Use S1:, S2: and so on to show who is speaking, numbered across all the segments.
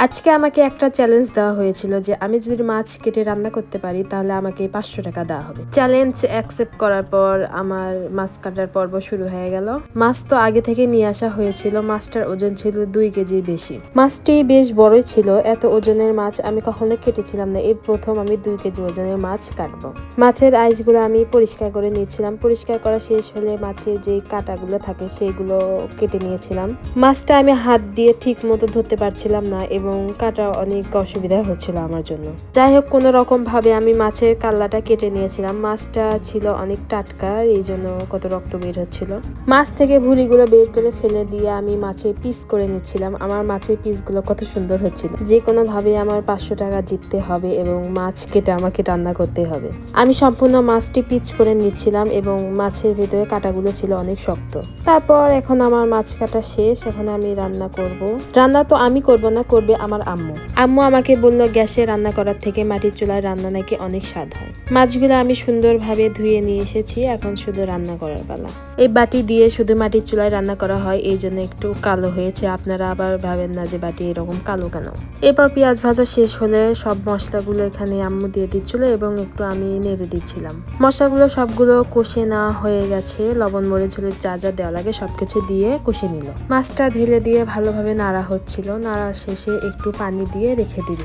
S1: আজকে আমাকে একটা চ্যালেঞ্জ দেওয়া হয়েছিল যে আমি যদি মাছ কেটে রান্না করতে পারি তাহলে আমাকে 500 টাকা দেওয়া হবে। চ্যালেঞ্জ অ্যাকসেপ্ট করার পর আমার মাছ কাটার পর্ব শুরু হয়ে গেল। মাছ তো আগে থেকে নিয়ে আসা হয়েছিল, মাছটার ওজন ছিল 2 কেজির বেশি। মাছটি বেশ বড়ই ছিল, এত ওজনের মাছ আমি কখনো কেটেছিলাম না, এই প্রথম আমি 2 কেজি ওজনের মাছ কাটবো। মাছের আইসগুলো আমি পরিষ্কার করে নিয়েছিলাম, পরিষ্কার করা শেষ হলে মাছের যে কাঁটাগুলো থাকে সেগুলো কেটে নিয়েছিলাম। মাছটা আমি হাত দিয়ে ঠিক মতো ধরতে পারছিলাম না এবং কাটা অনেক অসুবিধা হচ্ছিল আমার জন্য। যাই হোক, কোনো রকম ভাবে আমি মাছের কাল্লাটা কেটে নিয়েছিলাম। মাছটা ছিল অনেক টাটকা, এই জন্য কত রক্ত বের হচ্ছিল। মাছ থেকে ভুঁড়িগুলো বের করে ফেলে দিয়ে আমি মাছের পিস করে নিচ্ছিলাম। আমার মাছের পিসগুলো কত সুন্দর হচ্ছিল। যে কোনো ভাবে আমার 500 টাকা জিততে হবে এবং মাছ কেটে আমাকে রান্না করতে হবে। আমি সম্পূর্ণ মাছটি পিচ করে নিচ্ছিলাম এবং মাছের ভিতরে কাঁটাগুলো ছিল অনেক শক্ত। তারপর এখন আমার মাছ কাটা শেষ, এখন আমি রান্না করব। রান্না তো আমি করব না, করবে আমার আম্মু। আম্মু আমাকে বললো গ্যাসে রান্না করার থেকে মাটির চুলায় রান্না নাকি অনেক স্বাদ হয়। মাছগুলো আমি সুন্দরভাবে ধুয়ে নিয়ে এসেছি, এখন শুধু রান্না করার পালা। এই বাটি দিয়ে শুধু মাটির চুলায় রান্না করা হয়, এই জন্য একটু কালো হয়েছে। আপনারা আবার ভাবেন না যে বাটি এরকম কালো কেন। এরপর পেঁয়াজ ভাজা শেষ হলে সব মশলাগুলো এখানে আম্মু দিয়ে দিচ্ছিল এবং একটু আমি নেড়ে দিচ্ছিলাম। মশলাগুলো সবগুলো কষে না হয়ে গেছে, লবণ মরিচ হলুদ যা যা দেওয়া লাগে সবকিছু দিয়ে কষে নিল। মাছটা ঢেলে দিয়ে ভালোভাবে নাড়া হচ্ছিল, নাড়া শেষে একটু পানি দিয়ে রেখে দিল।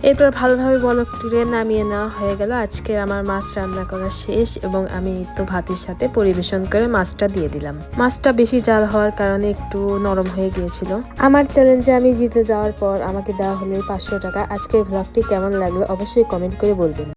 S1: এরপর ভালোভাবে বলক তুলে নামিয়ে নেওয়া হয়ে গেল। আজকে আমার মাছ রান্না করা শেষ এবং আমি তো ভাতের সাথে পরিবেশন করে মাছটা দিয়ে দিলাম। মাছটা বেশি জাল হওয়ার কারণে একটু নরম হয়ে গিয়েছিল। আমার চ্যালেঞ্জে আমি জিতে যাওয়ার পর আমাকে দেওয়া হলো 500 টাকা। আজকের ভ্লগটি কেমন লাগলো অবশ্যই কমেন্ট করে বলবেন।